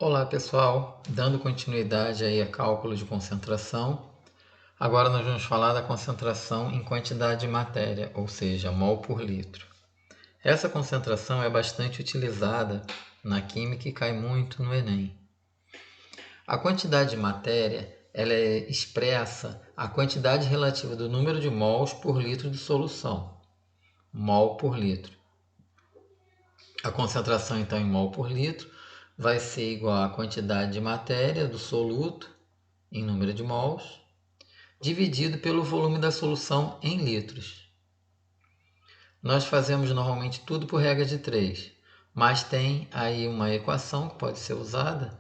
Olá pessoal, dando continuidade aí a cálculo de concentração, agora nós vamos falar da concentração em quantidade de matéria, ou seja, mol por litro. Essa concentração é bastante utilizada na química e cai muito no Enem. A quantidade de matéria ela expressa a quantidade relativa do número de mols por litro de solução, mol por litro. A concentração então em mol por litro vai ser igual à quantidade de matéria do soluto em número de mols, dividido pelo volume da solução em litros. Nós fazemos normalmente tudo por regra de 3, mas tem aí uma equação que pode ser usada,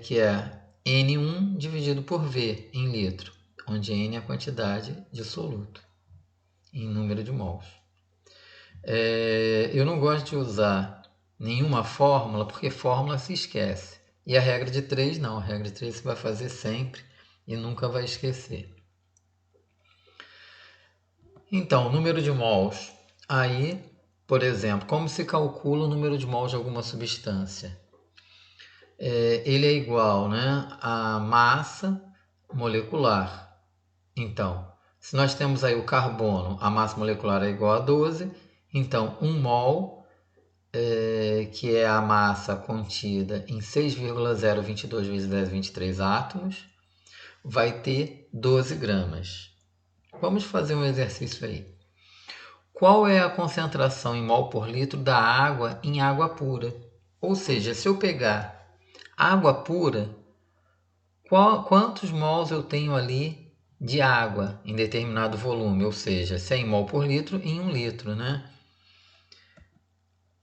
que é N1 dividido por V em litro, onde N é a quantidade de soluto em número de mols. Eu não gosto de usar nenhuma fórmula, porque fórmula se esquece. E a regra de 3 não, a regra de 3 você vai fazer sempre e nunca vai esquecer. Então, número de mols. Aí, por exemplo, como se calcula o número de mols de alguma substância? Ele é igual, né, à massa molecular. Então, se nós temos aí o carbono, a massa molecular é igual a 12, então 1 mol, que é a massa contida em 6,022 vezes 1023 átomos, vai ter 12 gramas. Vamos fazer um exercício aí. Qual é a concentração em mol por litro da água em água pura? Ou seja, se eu pegar água pura, quantos mols eu tenho ali de água em determinado volume? Ou seja, 100 mol por litro em 1 litro, né?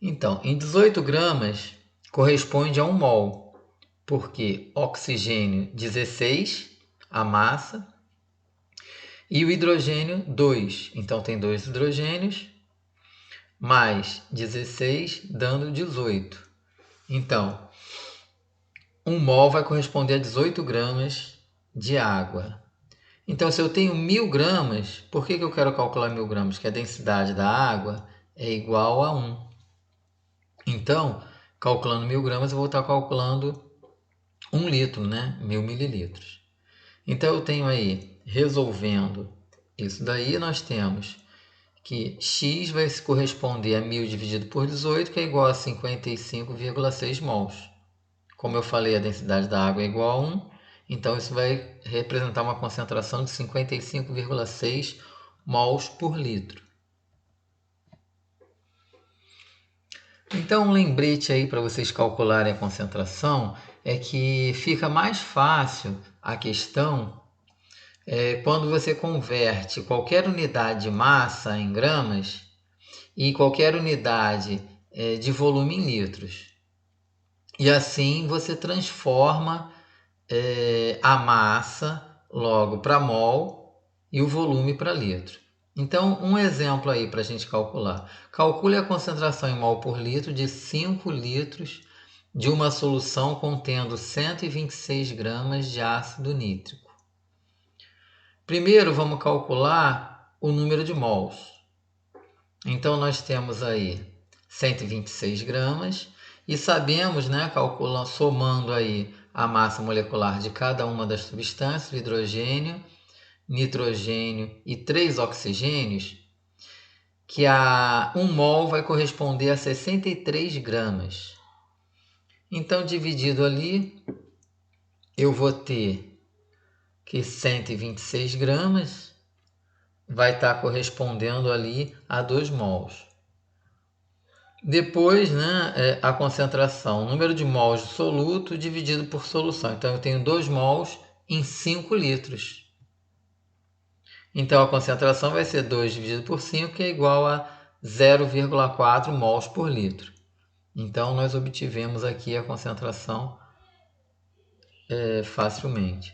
Então, em 18 gramas corresponde a 1 mol, porque oxigênio 16, a massa, e o hidrogênio 2. Então, tem 2 hidrogênios, mais 16, dando 18. Então, 1 mol vai corresponder a 18 gramas de água. Então, se eu tenho 1.000 gramas, por que eu quero calcular 1.000 gramas? Que a densidade da água é igual a 1. Então, calculando 1.000 gramas, eu vou estar calculando 1 litro, né? 1.000 mililitros. Então, eu tenho aí, resolvendo isso daí, nós temos que x vai corresponder a 1.000 dividido por 18, que é igual a 55,6 mols. Como eu falei, a densidade da água é igual a 1, então isso vai representar uma concentração de 55,6 mols por litro. Então, um lembrete aí para vocês calcularem a concentração é que fica mais fácil a questão quando você converte qualquer unidade de massa em gramas e qualquer unidade de volume em litros. E assim você transforma a massa logo para mol e o volume para litro. Então, um exemplo aí para a gente calcular. Calcule a concentração em mol por litro de 5 litros de uma solução contendo 126 gramas de ácido nítrico. Primeiro, vamos calcular o número de mols. Então, nós temos aí 126 gramas e sabemos, né, calculando, somando aí a massa molecular de cada uma das substâncias, hidrogênio, nitrogênio e 3 oxigênios, que a 1 mol vai corresponder a 63 gramas. Então, dividido ali, eu vou ter que 126 gramas vai estar correspondendo ali a 2 mols. Depois, né, a concentração, o número de mols de soluto dividido por solução. Então, eu tenho 2 mols em 5 litros. Então, a concentração vai ser 2 dividido por 5, que é igual a 0,4 mols por litro. Então, nós obtivemos aqui a concentração facilmente.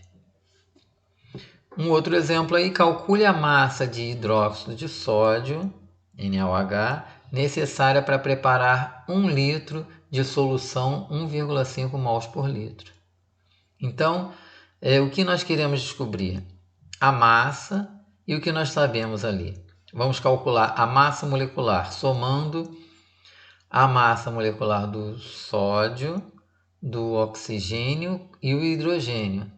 Um outro exemplo aí, calcule a massa de hidróxido de sódio, NaOH, necessária para preparar 1 litro de solução 1,5 mols por litro. Então, o que nós queremos descobrir? A massa e o que nós sabemos ali. Vamos calcular a massa molecular, somando a massa molecular do sódio do oxigênio e o hidrogênio.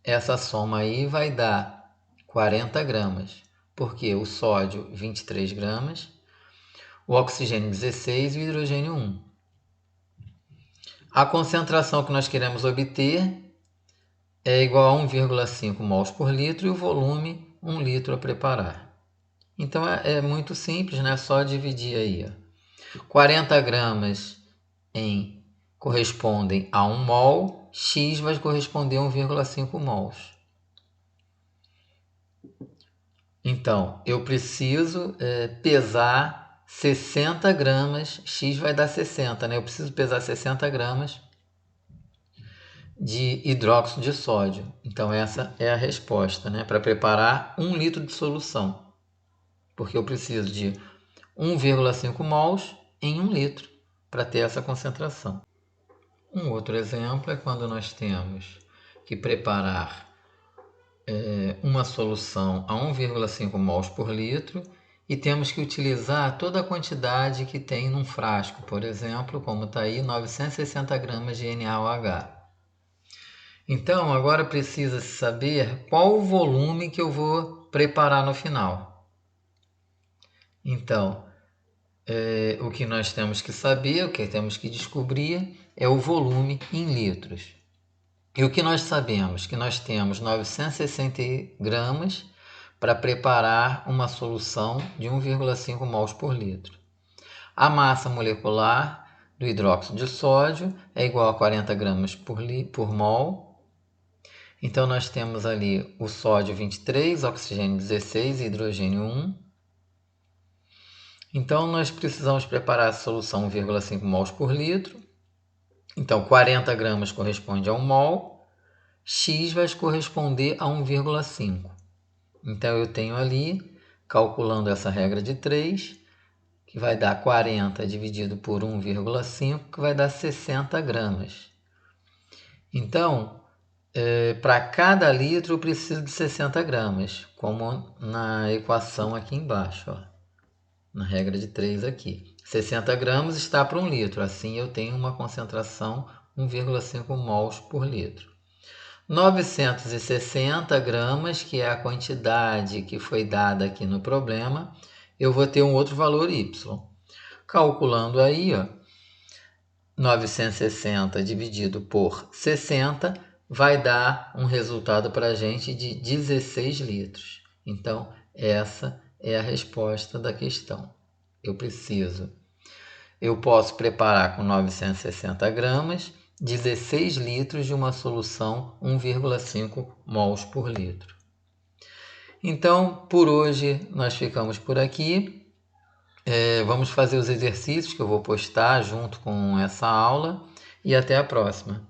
Essa soma aí vai dar 40 gramas, porque o sódio 23 gramas, o oxigênio 16 e o hidrogênio 1. A concentração que nós queremos obter é igual a 1,5 mols por litro e o volume 1 litro a preparar. Então é muito simples, né? É só dividir aí. 40 gramas correspondem a 1 mol, X vai corresponder a 1,5 mols. Então, eu preciso pesar 60 gramas, X vai dar 60, né? Eu preciso pesar 60 gramas de hidróxido de sódio. Então, essa é a resposta, né? Para preparar 1 litro de solução. Porque eu preciso de 1,5 mols em 1 litro para ter essa concentração. Um outro exemplo é quando nós temos que preparar uma solução a 1,5 mols por litro e temos que utilizar toda a quantidade que tem num frasco, por exemplo, como está aí, 960 gramas de NaOH. Então, agora precisa saber qual o volume que eu vou preparar no final. Então, o que nós temos que saber, o que temos que descobrir é o volume em litros. E o que nós sabemos? Que nós temos 960 gramas para preparar uma solução de 1,5 mols por litro. A massa molecular do hidróxido de sódio é igual a 40 gramas por mol. Então, nós temos ali o sódio 23, oxigênio 16 e hidrogênio 1. Então, nós precisamos preparar a solução 1,5 mols por litro. Então, 40 gramas corresponde a 1 mol. X vai corresponder a 1,5. Então, eu tenho ali, calculando essa regra de 3, que vai dar 40 dividido por 1,5, que vai dar 60 gramas. Então, para cada litro eu preciso de 60 gramas, como na equação aqui embaixo, ó, na regra de 3 aqui. 60 gramas está para 1 litro, assim eu tenho uma concentração 1,5 mols por litro. 960 gramas, que é a quantidade que foi dada aqui no problema, eu vou ter um outro valor y. Calculando aí, ó, 960 dividido por 60 vai dar um resultado para a gente de 16 litros. Então, essa é a resposta da questão. Eu posso preparar com 960 gramas 16 litros de uma solução 1,5 mols por litro. Então, por hoje, nós ficamos por aqui. Vamos fazer os exercícios que eu vou postar junto com essa aula e até a próxima.